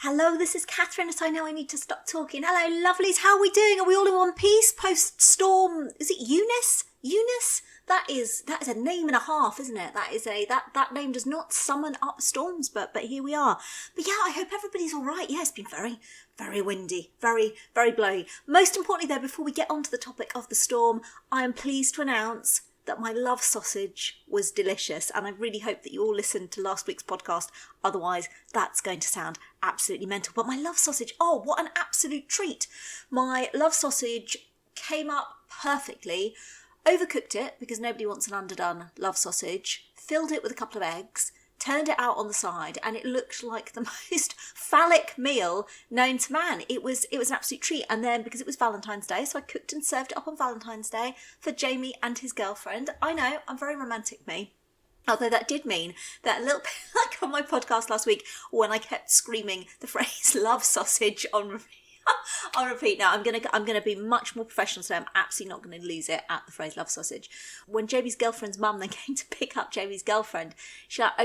Hello, this is Catherine, as I know I need to stop talking. Hello, lovelies, how are we doing? Are we all in one piece post-storm? Is it Eunice? Eunice? That is a name and a half, isn't it? That name does not summon up storms, but here we are. But yeah, I hope everybody's all right. Yeah, it's been very, very windy, very, very blowy. Most importantly, though, before we get on to the topic of the storm, I am pleased to announce that my love sausage was delicious, and I really hope that you all listened to last week's podcast. Otherwise, that's going to sound absolutely mental. But my love sausage, oh, what an absolute treat. My love sausage came up perfectly, overcooked it because nobody wants an underdone love sausage, filled it with a couple of eggs, turned it out on the side, and it looked like the most phallic meal known to man. It was an absolute treat. And then, because it was Valentine's Day, so I cooked and served it up on Valentine's Day for Jamie and his girlfriend. I know, I'm very romantic, me. Although that did mean that a little bit like on my podcast last week when I kept screaming the phrase love sausage on repeat. Now I'm gonna be much more professional today. I'm absolutely not gonna lose it at the phrase love sausage. When Jamie's girlfriend's mum then came to pick up Jamie's girlfriend, she rang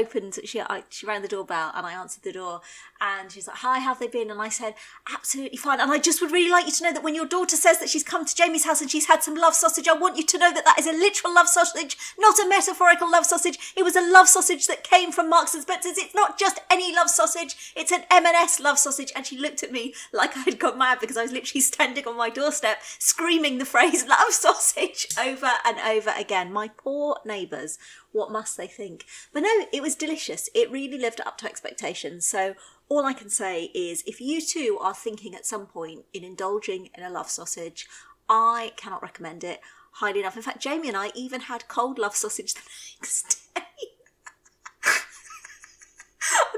the doorbell and I answered the door, and she's like, "Hi, how have they been?" And I said, "Absolutely fine. And I just would really like you to know that when your daughter says that she's come to Jamie's house and she's had some love sausage, I want you to know that that is a literal love sausage, not a metaphorical love sausage. It was a love sausage that came from Marks and Spencer's. It's not just any love sausage. It's an M&S love sausage." And she looked at me like I had got mad because I was literally standing on my doorstep screaming the phrase love sausage over and over again. My poor neighbours, what must they think? But no, it was delicious. It really lived up to expectations. So all I can say is if you too are thinking at some point in indulging in a love sausage, I cannot recommend it highly enough. In fact, Jamie and I even had cold love sausage the next day.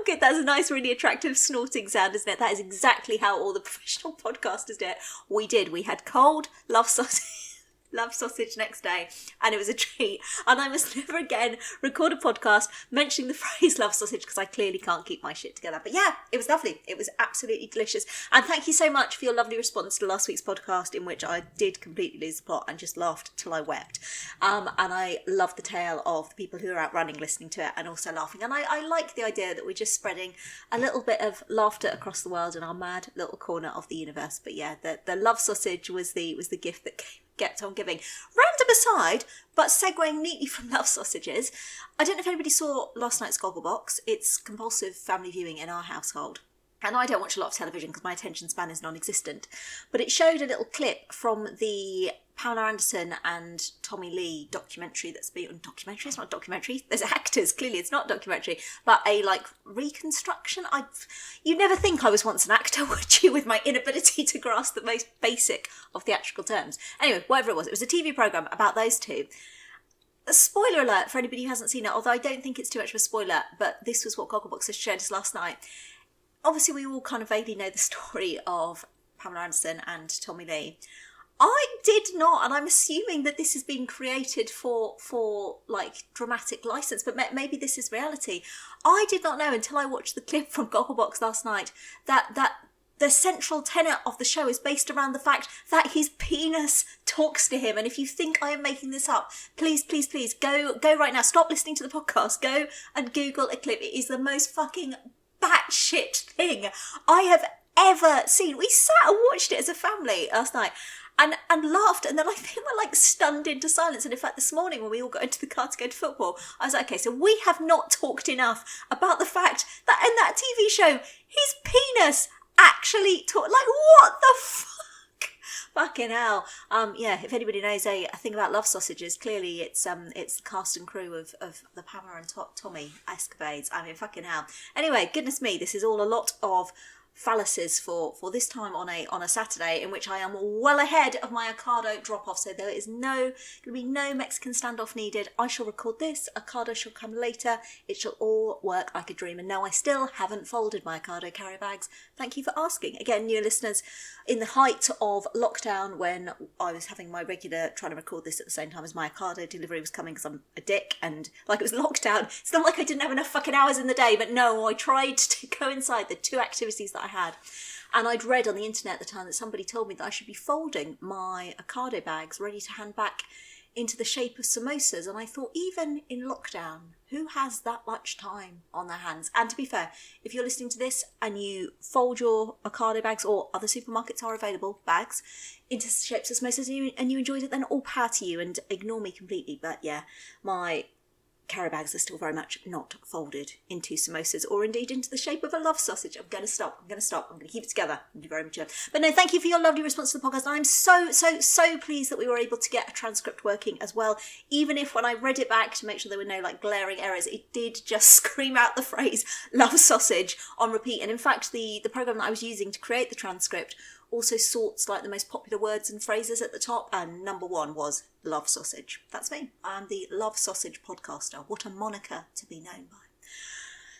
Okay, that's a nice, really attractive snorting sound, isn't it? That is exactly how all the professional podcasters do it. We had cold love sausage next day, and it was a treat. And I must never again record a podcast mentioning the phrase love sausage because I clearly can't keep my shit together. But yeah, it was lovely. It was absolutely delicious. And thank you so much for your lovely response to last week's podcast, in which I did completely lose the plot and just laughed till I wept. And I love the tale of the people who are out running, listening to it and also laughing. And I like the idea that we're just spreading a little bit of laughter across the world in our mad little corner of the universe. But yeah, the love sausage was the gift that kept on giving. Random aside, but segueing neatly from love sausages, I don't know if anybody saw last night's Gogglebox. It's compulsive family viewing in our household. And I don't watch a lot of television because my attention span is non-existent. But it showed a little clip from the Pamela Anderson and Tommy Lee documentary that's been... Documentary? It's not a documentary. There's actors. Clearly it's not a documentary. But a, reconstruction? You'd never think I was once an actor, would you, with my inability to grasp the most basic of theatrical terms. Anyway, whatever it was a TV programme about those two. A spoiler alert for anybody who hasn't seen it, although I don't think it's too much of a spoiler, but this was what Gogglebox has showed us last night. Obviously, we all kind of vaguely know the story of Pamela Anderson and Tommy Lee. I did not, and I'm assuming that this has been created for dramatic license, but maybe this is reality. I did not know until I watched the clip from Gogglebox last night that the central tenet of the show is based around the fact that his penis talks to him. And if you think I am making this up, please, please, please go right now. Stop listening to the podcast. Go and Google a clip. It is the most fucking batshit thing I have ever seen. We sat and watched it as a family last night and laughed, and then I think we're stunned into silence. And in fact, this morning when we all got into the car to go to football, I was like, okay, so we have not talked enough about the fact that in that TV show, his penis actually talk. What the fuck? Fucking hell. Yeah, if anybody knows a thing about love sausages, clearly it's the cast and crew of the Pamela and Tommy escapades. I mean, fucking hell. Anyway, goodness me, this is all a lot of phalluses for this time on a Saturday, in which I am well ahead of my Ocado drop-off, so there is going to be no Mexican standoff needed. I shall record this, Ocado shall come later, it shall all work like a dream. And no, I still haven't folded my Ocado carry bags. Thank you for asking. Again, new listeners, in the height of lockdown, when I was having my regular, trying to record this at the same time as my Ocado delivery was coming because I'm a dick, and it was lockdown, it's not like I didn't have enough fucking hours in the day, but no, I tried to coincide the two activities that I had. And I'd read on the internet at the time that somebody told me that I should be folding my Ocado bags ready to hand back into the shape of samosas. And I thought, even in lockdown, who has that much time on their hands? And to be fair, if you're listening to this and you fold your Ocado bags, or other supermarkets are available, bags, into shapes of samosas and you enjoyed it, then all power to you, and ignore me completely. But yeah, my carry bags are still very much not folded into samosas, or indeed into the shape of a love sausage. I'm going to stop. I'm going to keep it together. I'm very mature. But no, thank you for your lovely response to the podcast. I'm so pleased that we were able to get a transcript working as well. Even if when I read it back to make sure there were no like glaring errors, it did just scream out the phrase love sausage on repeat. And in fact, the program that I was using to create the transcript also sorts like the most popular words and phrases at the top, and number one was love sausage. That's me. I'm the love sausage podcaster. What a moniker to be known by.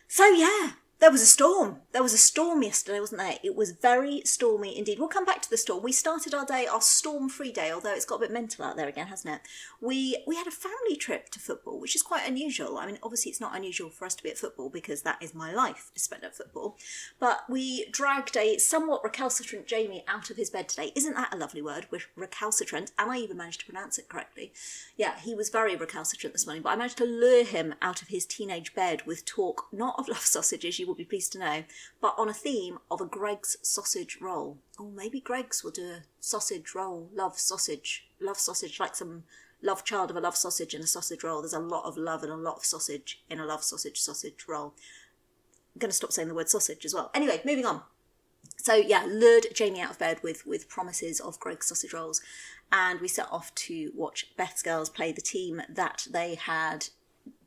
So yeah, there was a storm. There was a storm yesterday, wasn't there? It was very stormy indeed. We'll come back to the storm. We started our day, our storm-free day, although it's got a bit mental out there again, hasn't it? We had a family trip to football, which is quite unusual. I mean, obviously it's not unusual for us to be at football because that is my life, is spent at football. But we dragged a somewhat recalcitrant Jamie out of his bed today. Isn't that a lovely word? With recalcitrant, and I even managed to pronounce it correctly. Yeah, he was very recalcitrant this morning, but I managed to lure him out of his teenage bed with talk, not of love sausages, you will be pleased to know, but on a theme of a Greggs sausage roll. Oh, maybe Greggs will do a sausage roll, love sausage, like some love child of a love sausage and a sausage roll. There's a lot of love and a lot of sausage in a love sausage roll. I'm going to stop saying the word sausage as well. Anyway, moving on. So yeah, lured Jamie out of bed with promises of Greggs sausage rolls, and we set off to watch Beth's girls play the team that they had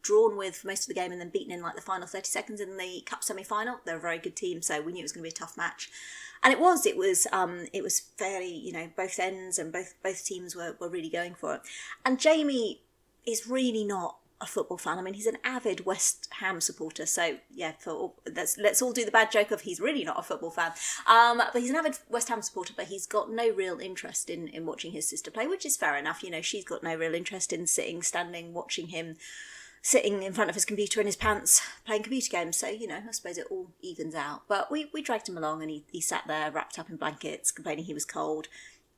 drawn with for most of the game and then beaten in like the final 30 seconds in the cup semi-final. They're a very good team, so we knew it was going to be a tough match. And it was fairly, both ends and both teams were really going for it. And Jamie is really not a football fan. I mean, he's an avid West Ham supporter, so yeah, let's all do the bad joke of he's really not a football fan. But he's an avid West Ham supporter, but he's got no real interest in watching his sister play, which is fair enough. You know, she's got no real interest in sitting, standing, watching him sitting in front of his computer in his pants playing computer games. So, you know, I suppose it all evens out. But we dragged him along, and he sat there wrapped up in blankets, complaining he was cold.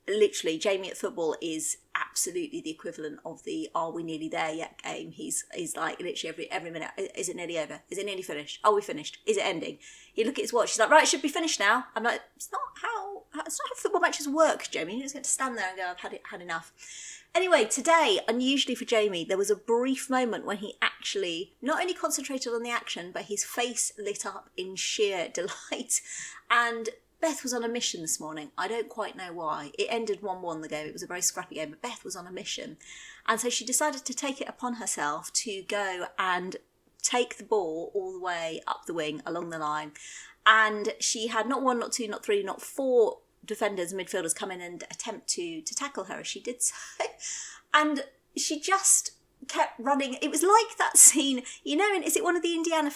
Literally, Jamie at football is absolutely the equivalent of the "Are we nearly there yet?" game. He's like literally every minute. Is it nearly over? Is it nearly finished? Are we finished? Is it ending? He look at his watch. He's like, right, it should be finished now. I'm like, it's not how football matches work, Jamie. You just get to stand there and go, I've had enough. Anyway, today, unusually for Jamie, there was a brief moment when he actually not only concentrated on the action, but his face lit up in sheer delight. And Beth was on a mission this morning. I don't quite know why. It ended 1-1 the game. It was a very scrappy game, but Beth was on a mission. And so she decided to take it upon herself to go and take the ball all the way up the wing along the line. And she had not one, not two, not three, not four defenders and midfielders come in and attempt to tackle her as she did so. And she just kept running. It was like that scene, you know, is it one of the Indiana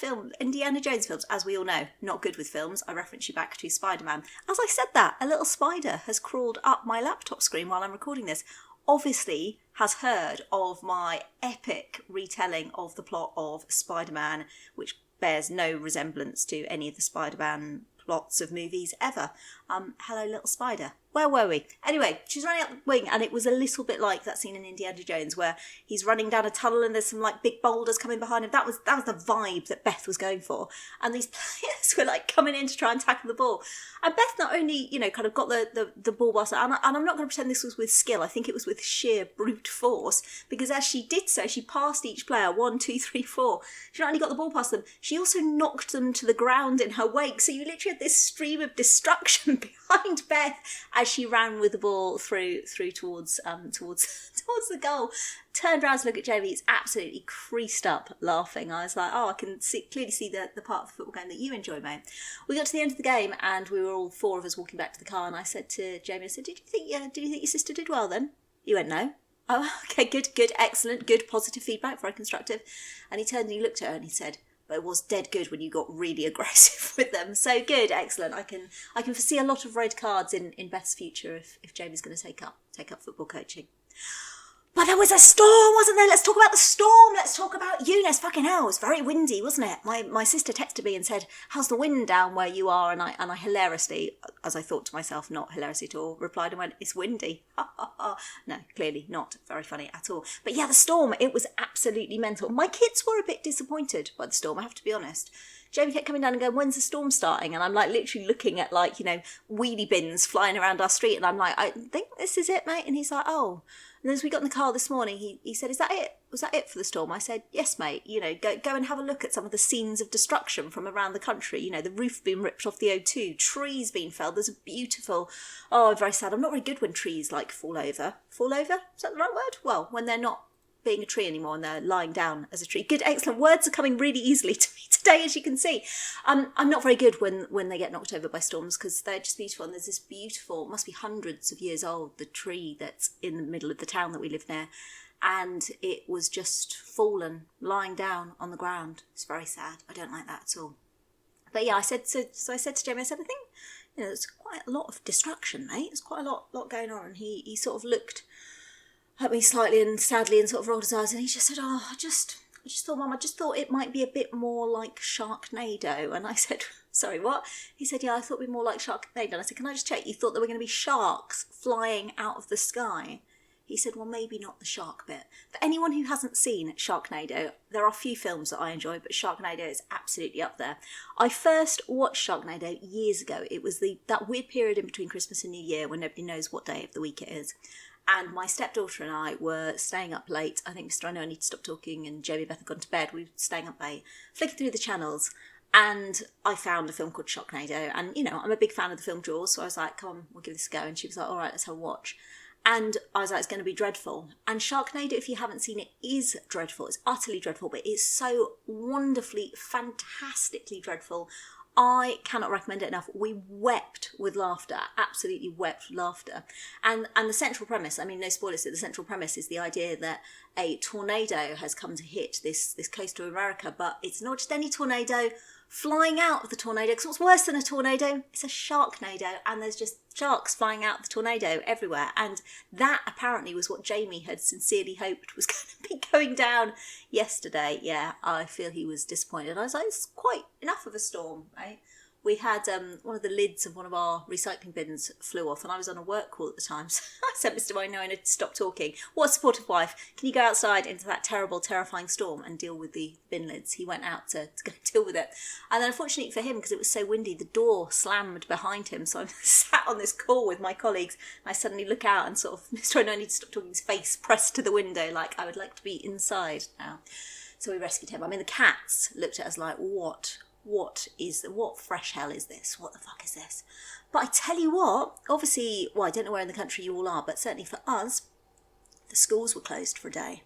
Jones films? As we all know, not good with films. I reference you back to Spider-Man. As I said that, a little spider has crawled up my laptop screen while I'm recording this. Obviously has heard of my epic retelling of the plot of Spider-Man, which bears no resemblance to any of the Spider-Man plots of movies ever. Hello, little spider. Where were we? Anyway, she's running up the wing, and it was a little bit like that scene in Indiana Jones where he's running down a tunnel and there's some like big boulders coming behind him. That was the vibe that Beth was going for. And these players were like coming in to try and tackle the ball. And Beth not only, you know, kind of got the ball whilst, and I'm not going to pretend this was with skill. I think it was with sheer brute force, because as she did so, she passed each player 1, 2, 3, 4. She not only got the ball past them, she also knocked them to the ground in her wake. So you literally had this stream of destruction behind Beth as she ran with the ball through towards the goal. Turned around to look at Jamie. He's absolutely creased up laughing. I was like, oh, I can clearly see the part of the football game that you enjoy, mate. We got to the end of the game and we were all four of us walking back to the car, and I said to Jamie, I said, did you think your sister did well then? He went, no. Oh, okay, good, excellent, good, positive feedback, very constructive. And he turned and he looked at her and he said, but it was dead good when you got really aggressive with them. So good, excellent. I can foresee a lot of red cards in Beth's future if Jamie's going to take up football coaching. But there was a storm, wasn't there? Let's talk about the storm. Let's talk about Eunice. Fucking hell, it was very windy, wasn't it? My sister texted me and said, "How's the wind down where you are?" And I hilariously, as I thought to myself, not hilariously at all, replied and went, "It's windy." No, clearly not very funny at all. But yeah, the storm, it was absolutely mental. My kids were a bit disappointed by the storm, I have to be honest. Jamie kept coming down and going, "When's the storm starting?" And I'm like literally looking at like, wheelie bins flying around our street. And I'm like, "I think this is it, mate." And he's like, "Oh." And as we got in the car this morning, he said, "Is that it? Was that it for the storm?" I said, "Yes, mate. Go and have a look at some of the scenes of destruction from around the country. The roof being ripped off the O2, trees being felled. There's a beautiful, very sad. I'm not very good when trees like fall over. Fall over? Is that the right word? Well, when they're not being a tree anymore and they're lying down as a tree. Good, excellent. Words are coming really easily to me today, as you can see. I'm not very good when they get knocked over by storms because they're just beautiful. And there's this beautiful, must be hundreds of years old, the tree that's in the middle of the town that we live near. And it was just fallen, lying down on the ground. It's very sad. I don't like that at all. But yeah, I said to Jamie, I think, there's quite a lot of destruction, mate. There's quite a lot going on. And he sort of looked at me slightly and sadly and sort of rolled his eyes, and he just said, I just thought, Mum, I just thought it might be a bit more like Sharknado. And I said, "Sorry, what?" He said, "Yeah, I thought it'd be more like Sharknado." And I said, "Can I just check, you thought there were going to be sharks flying out of the sky?" He said, "Well, maybe not the shark bit." For anyone who hasn't seen Sharknado, there are a few films that I enjoy, but Sharknado is absolutely up there. I first watched Sharknado years ago. It was that weird period in between Christmas and New Year when nobody knows what day of the week it is. And my stepdaughter and I were staying up late. I think Mr. I Know I Need to Stop Talking and Jamie Beth had gone to bed. We were staying up late, flicking through the channels, and I found a film called Sharknado. And, I'm a big fan of the film Jaws, so I was like, "Come on, we'll give this a go." And she was like, "All right, let's have a watch." And I was like, "It's going to be dreadful." And Sharknado, if you haven't seen it, is dreadful. It's utterly dreadful, but it's so wonderfully, fantastically dreadful. I cannot recommend it enough. We wept with laughter, absolutely wept with laughter. And the central premise, no spoilers, the central premise is the idea that a tornado has come to hit this coast of America, but it's not just any tornado. Flying out of the tornado, because what's worse than a tornado? It's a sharknado, and there's just sharks flying out of the tornado everywhere. And that apparently was what Jamie had sincerely hoped was going to be going down yesterday. Yeah, I feel he was disappointed. I was like, it's quite enough of a storm, right? We had one of the lids of one of our recycling bins flew off, and I was on a work call at the time, so I said, "Mr. I Know I Need to Stop Talking. What a supportive wife. Can you go outside into that terrible, terrifying storm and deal with the bin lids?" He went out to go deal with it. And then unfortunately for him, because it was so windy, the door slammed behind him, so I sat on this call with my colleagues, and I suddenly look out and sort of, Mr. I Know I Need to Stop Talking's face pressed to the window, like, I would like to be inside now. So we rescued him. The cats looked at us like, what fresh hell is this? What the fuck is this? But I tell you what, obviously, well, I don't know where in the country you all are, but certainly for us, the schools were closed for a day.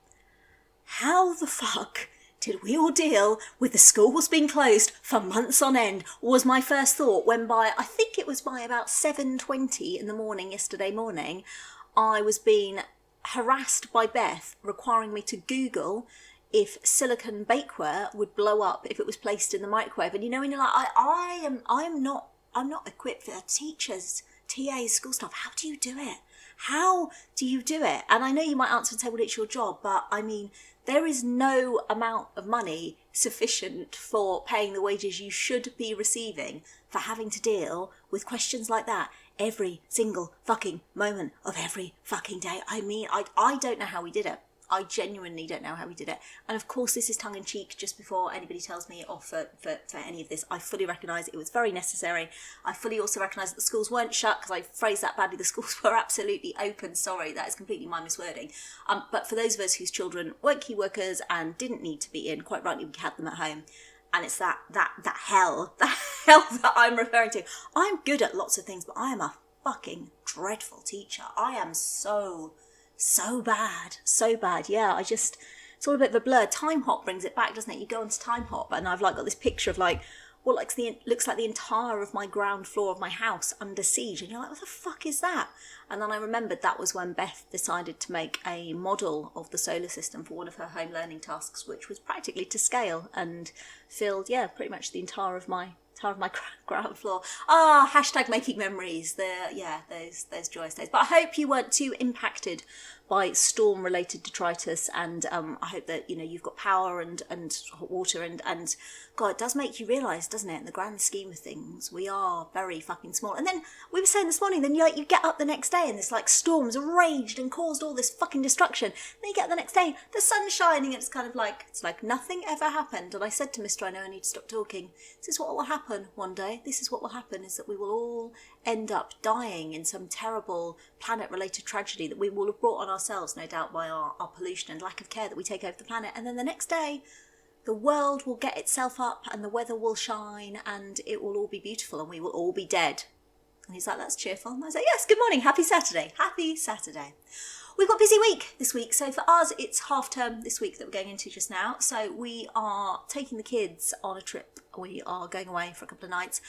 How the fuck did we all deal with the schools being closed for months on end? Was my first thought when I think it was by about 7:20 in the morning yesterday morning, I was being harassed by Beth requiring me to Google if silicone bakeware would blow up if it was placed in the microwave. And when you're like, I'm not equipped for teachers, TAs, school staff. How do you do it? How do you do it? And I know you might answer and say, well, it's your job, but there is no amount of money sufficient for paying the wages you should be receiving for having to deal with questions like that every single fucking moment of every fucking day. I don't know how we did it. I genuinely don't know how we did it. And of course, this is tongue-in-cheek, just before anybody tells me off for any of this. I fully recognise it was very necessary. I fully also recognise that the schools weren't shut, because I phrased that badly. The schools were absolutely open. Sorry, that is completely my miswording. But for those of us whose children weren't key workers and didn't need to be in, quite rightly, we had them at home. And it's that hell that I'm referring to. I'm good at lots of things, but I am a fucking dreadful teacher. I am so bad. Yeah, it's all a bit of a blur. Time Hop brings it back, doesn't it? You go onto Time Hop and I've got this picture of what looks like the entire of my ground floor of my house under siege, and you're like, what the fuck is that? And then I remembered that was when Beth decided to make a model of the solar system for one of her home learning tasks, which was practically to scale and filled pretty much the entire of my ground floor. Hashtag making memories. Those joyous days. But I hope you weren't too impacted by storm-related detritus, and I hope that, you know, you've got power and hot water, and God, it does make you realise, doesn't it, in the grand scheme of things, we are very fucking small. And then we were saying this morning, then you get up the next day and this like storms raged and caused all this fucking destruction. Then you get up the next day, the sun's shining, and it's like nothing ever happened. And I said to Mr. I know I need to stop talking. This is what will happen one day. This is what will happen, is that we will all end up dying in some terrible planet-related tragedy that we will have brought on ourselves, no doubt, by our pollution and lack of care that we take over the planet. And then the next day, the world will get itself up and the weather will shine and it will all be beautiful and we will all be dead. And he's like, that's cheerful. And I was like, yes, good morning, happy Saturday. Happy Saturday. We've got a busy week this week. So for us, it's half term this week that we're going into just now. So we are taking the kids on a trip. We are going away for a couple of nights.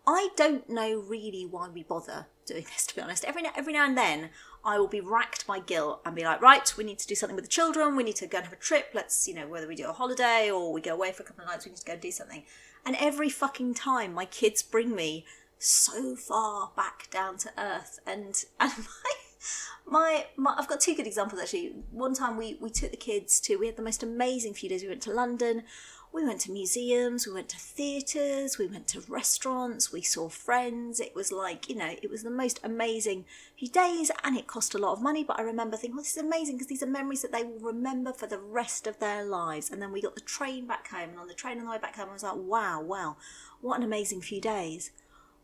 I don't know really why we bother doing this, to be honest. Every now and then, I will be racked by guilt and be like, right, we need to do something with the children. We need to go and have a trip. Let's, you know, whether we do a holiday or we go away for a couple of nights, we need to go and do something. And every fucking time, my kids bring me so far back down to earth. And my I've got two good examples, actually. One time we took the kids we had the most amazing few days. We went to London. We went to museums, we went to theatres, we went to restaurants, we saw friends. It was like, you know, it was the most amazing few days, and it cost a lot of money, but I remember thinking, well, this is amazing because these are memories that they will remember for the rest of their lives. And then we got the train back home, and on the train on the way back home, I was like, wow, what an amazing few days.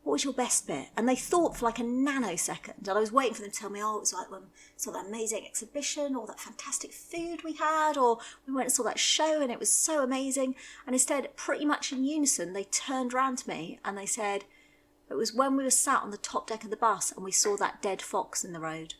What was your best bit? And they thought for like a nanosecond, and I was waiting for them to tell me, oh, it was like when we saw that amazing exhibition, or that fantastic food we had, or we went and saw that show and it was so amazing. And instead, pretty much in unison, they turned around to me and they said, it was when we were sat on the top deck of the bus and we saw that dead fox in the road.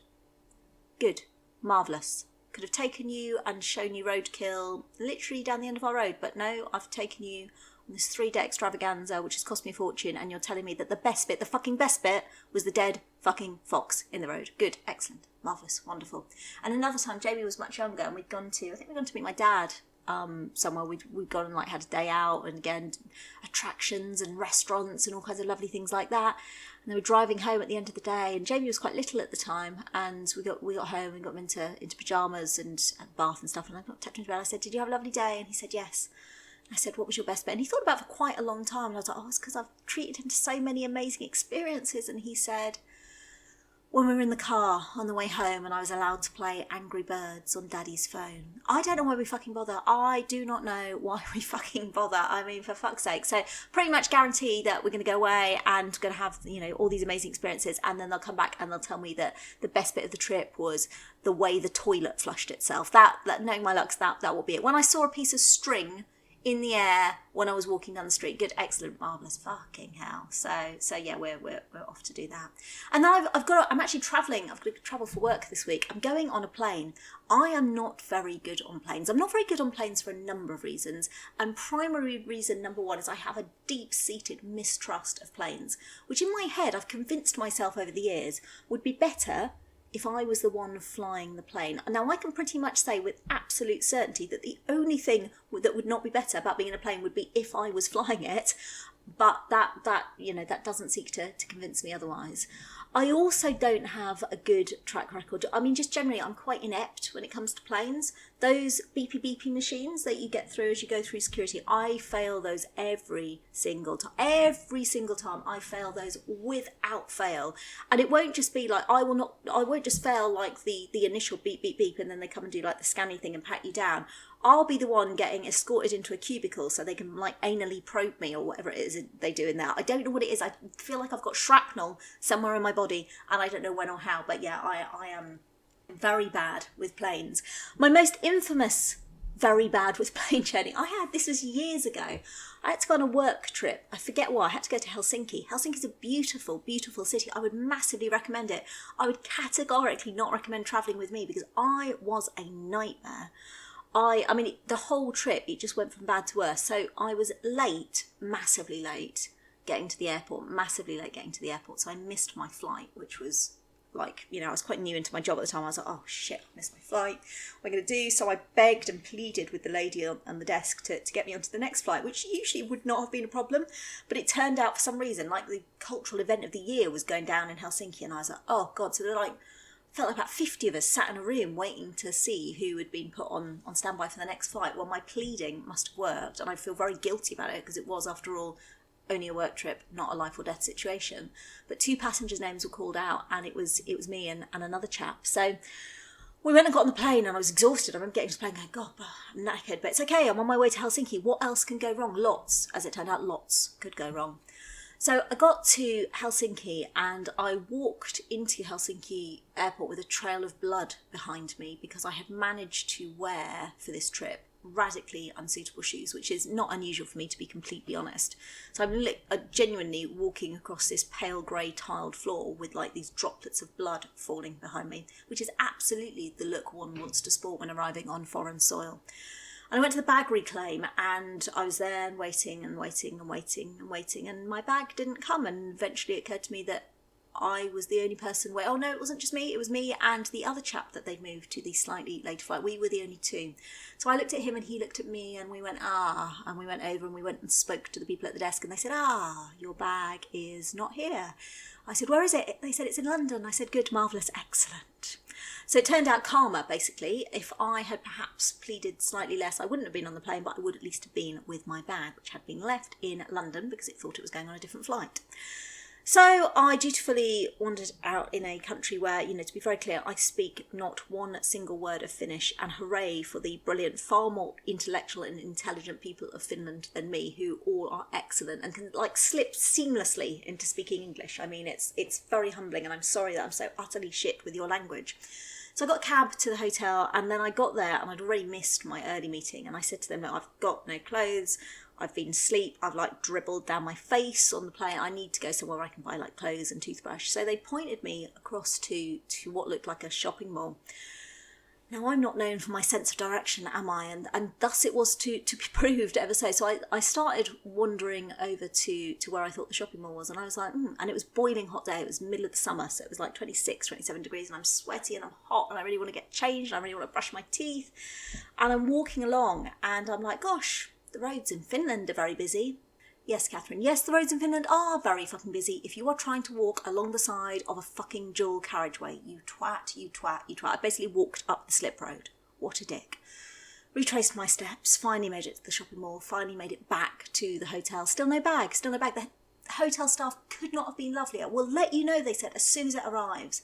Good, marvellous. Could have taken you and shown you roadkill literally down the end of our road, but no, I've taken you on this 3-day extravaganza, which has cost me a fortune, and you're telling me that the best bit, the fucking best bit, was the dead fucking fox in the road. Good, excellent, marvellous, wonderful. And another time, Jamie was much younger, and I think we'd gone to meet my dad somewhere. We'd gone and like had a day out, and again, attractions and restaurants and all kinds of lovely things like that. And they were driving home at the end of the day, and Jamie was quite little at the time, and we got home and got him into pyjamas and a bath and stuff, and I tapped him to bed. I said, did you have a lovely day? And he said, yes. I said, what was your best bit? And he thought about it for quite a long time. And I was like, oh, it's because I've treated him to so many amazing experiences. And he said, when we were in the car on the way home and I was allowed to play Angry Birds on Daddy's phone. I don't know why we fucking bother. I do not know why we fucking bother. I mean, for fuck's sake. So pretty much guarantee that we're going to go away and going to have, you know, all these amazing experiences. And then they'll come back and they'll tell me that the best bit of the trip was the way the toilet flushed itself. That knowing my lucks, that will be it. When I saw a piece of string in the air when I was walking down the street. Good, excellent, marvellous, fucking hell. So yeah, we're off to do that. And then I'm actually travelling. I've got to travel for work this week. I'm going on a plane. I am not very good on planes. I'm not very good on planes for a number of reasons. And primary reason number one is I have a deep-seated mistrust of planes, which in my head I've convinced myself over the years would be better if I was the one flying the plane. Now, I can pretty much say with absolute certainty that the only thing that would not be better about being in a plane would be if I was flying it, but that doesn't seek to convince me otherwise. I also don't have a good track record. I mean, just generally, I'm quite inept when it comes to planes. Those beepy machines that you get through as you go through security, I fail those every single time. Every single time I fail those without fail. And it won't just be like, I won't just fail like the initial beep and then they come and do like the scanning thing and pat you down. I'll be the one getting escorted into a cubicle so they can like anally probe me or whatever it is they do in there. I don't know what it is. I feel like I've got shrapnel somewhere in my body and I don't know when or how. But yeah, I am very bad with planes. My most infamous very bad with plane journey. This was years ago. I had to go on a work trip. I forget why. I had to go to Helsinki. Helsinki's a beautiful, beautiful city. I would massively recommend it. I would categorically not recommend travelling with me because I was a nightmare. I mean, the whole trip, it just went from bad to worse. So I was late, massively late, getting to the airport, So I missed my flight, which was like, you know, I was quite new into my job at the time. I was like, oh shit, I missed my flight. What am I going to do? So I begged and pleaded with the lady on the desk to get me onto the next flight, which usually would not have been a problem. But it turned out for some reason, like the cultural event of the year was going down in Helsinki. And I was like, oh God. So they're like, felt like about 50 of us sat in a room waiting to see who had been put on standby for the next flight. Well, my pleading must have worked, and I feel very guilty about it because it was, after all, only a work trip, not a life or death situation. But 2 passengers' names were called out, and it was me and another chap. So we went and got on the plane, and I was exhausted. I remember getting to the plane going, God, I'm knackered, but it's okay. I'm on my way to Helsinki. What else can go wrong? Lots. As it turned out, lots could go wrong. So I got to Helsinki, and I walked into Helsinki airport with a trail of blood behind me because I had managed to wear, for this trip, radically unsuitable shoes, which is not unusual for me, to be completely honest. So I'm genuinely walking across this pale grey tiled floor with like these droplets of blood falling behind me, which is absolutely the look one wants to sport when arriving on foreign soil. And I went to the bag reclaim, and I was there and waiting, and my bag didn't come, and eventually it occurred to me that I was the only person where, oh no, it wasn't just me, it was me and the other chap that they'd moved to the slightly later flight. We were the only 2. So I looked at him and he looked at me, and we went, and we went over and we went and spoke to the people at the desk, and they said, your bag is not here. I said, where is it? They said, it's in London. I said, good, marvellous, excellent. So it turned out karma, basically. If I had perhaps pleaded slightly less, I wouldn't have been on the plane, but I would at least have been with my bag, which had been left in London because it thought it was going on a different flight. So I dutifully wandered out in a country where, to be very clear, I speak not one single word of Finnish, and hooray for the brilliant, far more intellectual and intelligent people of Finland than me, who all are excellent and can slip seamlessly into speaking English. I mean, it's very humbling, and I'm sorry that I'm so utterly shit with your language. So I got a cab to the hotel, and then I got there and I'd already missed my early meeting, and I said to them, look, I've got no clothes, I've been asleep, I've dribbled down my face on the plane, I need to go somewhere where I can buy clothes and toothbrush. So they pointed me across to what looked like a shopping mall. Now, I'm not known for my sense of direction, am I? And thus it was to be proved ever so. So I started wandering over to where I thought the shopping mall was, and I was like, and it was boiling hot day. It was middle of the summer, so it was 26, 27 degrees, and I'm sweaty and I'm hot, and I really want to get changed, and I really want to brush my teeth. And I'm walking along, and I'm like, gosh, the roads in Finland are very busy. Yes, Catherine, yes, the roads in Finland are very fucking busy if you are trying to walk along the side of a fucking dual carriageway. You twat, you twat, you twat. I basically walked up the slip road. What a dick. Retraced my steps, finally made it to the shopping mall, finally made it back to the hotel. Still no bag. The hotel staff could not have been lovelier. We'll let you know, they said, as soon as it arrives.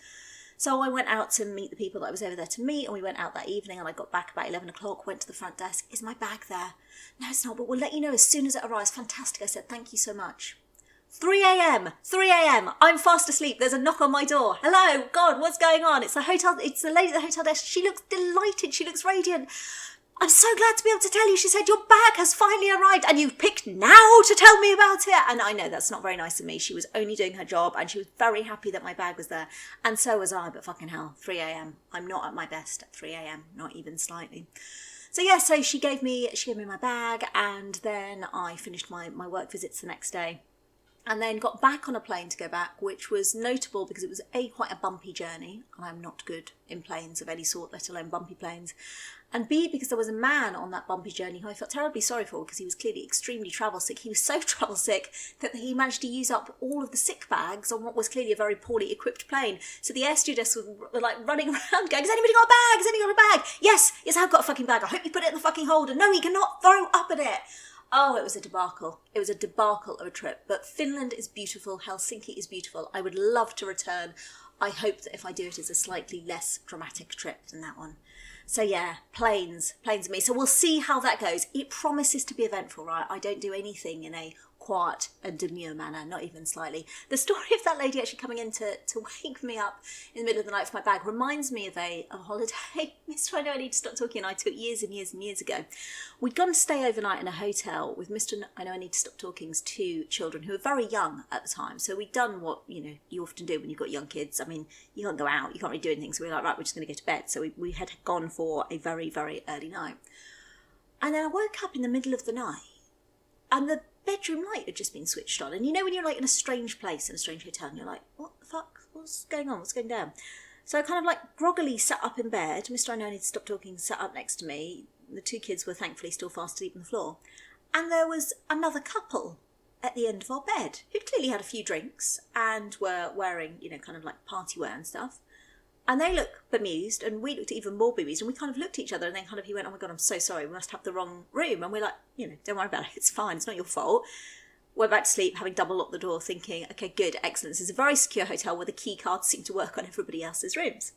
So I went out to meet the people that I was over there to meet, and we went out that evening, and I got back about 11 o'clock, went to the front desk. Is my bag there? No, it's not, but we'll let you know as soon as it arrives. Fantastic, I said, thank you so much. 3 a.m, I'm fast asleep, there's a knock on my door. Hello, God, what's going on? It's the lady at the hotel desk. She looks delighted, she looks radiant. I'm so glad to be able to tell you, she said, your bag has finally arrived, and you've picked now to tell me about it. And I know that's not very nice of me. She was only doing her job, and she was very happy that my bag was there. And so was I, but fucking hell, 3 a.m. I'm not at my best at 3 a.m, not even slightly. So she gave me my bag, and then I finished my work visits the next day. And then got back on a plane to go back, which was notable because it was quite a bumpy journey, and I'm not good in planes of any sort, let alone bumpy planes. And B, because there was a man on that bumpy journey who I felt terribly sorry for because he was clearly extremely travel sick. He was so travel sick that he managed to use up all of the sick bags on what was clearly a very poorly equipped plane. So the air stewardess were running around going, has anybody got a bag? Has anybody got a bag? Yes, I've got a fucking bag. I hope you put it in the fucking holder. No, he cannot throw up at it. Oh, it was a debacle. It was a debacle of a trip. But Finland is beautiful. Helsinki is beautiful. I would love to return. I hope that if I do it, it's a slightly less dramatic trip than that one. So yeah, planes are me. So we'll see how that goes. It promises to be eventful, right? I don't do anything in a quiet and demure manner, not even slightly. The story of that lady actually coming in to wake me up in the middle of the night for my bag reminds me of a holiday. Mr. I know I need to stop talking, and I took years and years and years ago. We'd gone to stay overnight in a hotel with Mr. I know I need to stop talking's 2 children who were very young at the time. So we'd done what, you often do when you've got young kids. I mean, you can't go out, you can't really do anything. So we were like, right, we're just going to go to bed. So we had gone for a very, very early night. And then I woke up in the middle of the night, and the bedroom light had just been switched on. And when you're in a strange place, in a strange hotel, and you're like, what the fuck? What's going on? What's going down? So I kind of groggily sat up in bed. Mr. I know I need to stop talking sat up next to me. The 2 kids were thankfully still fast asleep on the floor. And there was another couple at the end of our bed who'd clearly had a few drinks and were wearing, kind of party wear and stuff. And they look bemused, and we looked even more bemused, and we kind of looked at each other, and then kind of he went, oh my God, I'm so sorry, we must have the wrong room. And we're like, don't worry about it, it's fine, it's not your fault. We're back to sleep, having double locked the door, thinking, okay, good, excellent, this is a very secure hotel where the key cards seem to work on everybody else's rooms.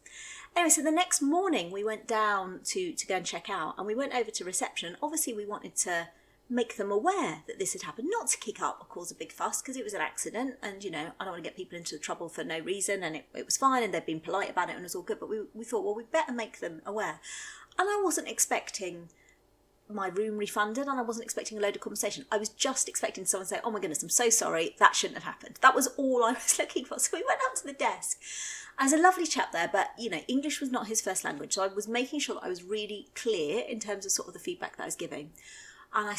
Anyway, so the next morning we went down to go and check out, and we went over to reception. Obviously we wanted to make them aware that this had happened, not to kick up or cause a big fuss, because it was an accident, and I don't want to get people into trouble for no reason, and it was fine, and they'd been polite about it, and it was all good, but we thought, well, we'd better make them aware. And I wasn't expecting my room refunded, and I wasn't expecting a load of conversation. I was just expecting someone to say, oh my goodness, I'm so sorry, that shouldn't have happened. That was all I was looking for. So we went up to the desk. There's a lovely chap there, but English was not his first language, so I was making sure that I was really clear in terms of sort of the feedback that I was giving. And I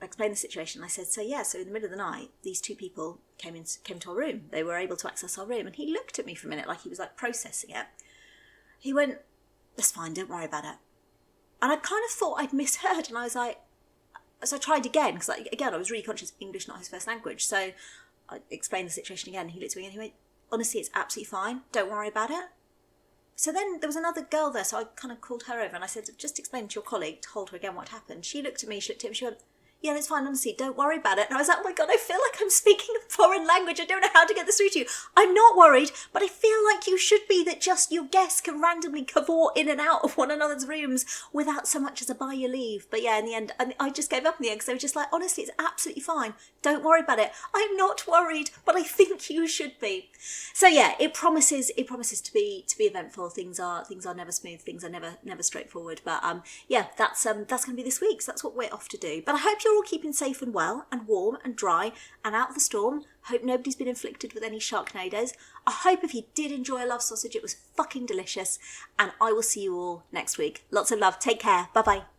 explained the situation. I said, so in the middle of the night, these two people came to our room. They were able to access our room. And he looked at me for a minute like he was like processing it. He went, that's fine, don't worry about it. And I kind of thought I'd misheard. And I was like, so I tried again, because again, I was really conscious English not his first language. So I explained the situation again. He looked at me and he went, honestly, it's absolutely fine. Don't worry about it. So then there was another girl there, so I kind of called her over and I said, just explain to your colleague, told her again what happened. She looked at me, she went, yeah, that's fine, honestly, don't worry about it. And I was like, oh my God, I feel like I'm speaking a foreign language. I don't know how to get this through to you. I'm not worried, but I feel like you should be, that just your guests can randomly cavort in and out of one another's rooms without so much as a by your leave. But yeah, in the end, I just gave up in the end because they were just like, honestly, it's absolutely fine. Don't worry about it. I'm not worried, but I think you should be. So yeah, it promises to be eventful. Things are never smooth. Things are never straightforward. But yeah, that's going to be this week. So that's what we're off to do. But I hope you're all keeping safe and well and warm and dry and out of the storm. Hope nobody's been inflicted with any sharknados. I hope if you did enjoy a love sausage, it was fucking delicious. And I will see you all next week. Lots of love. Take care. Bye bye.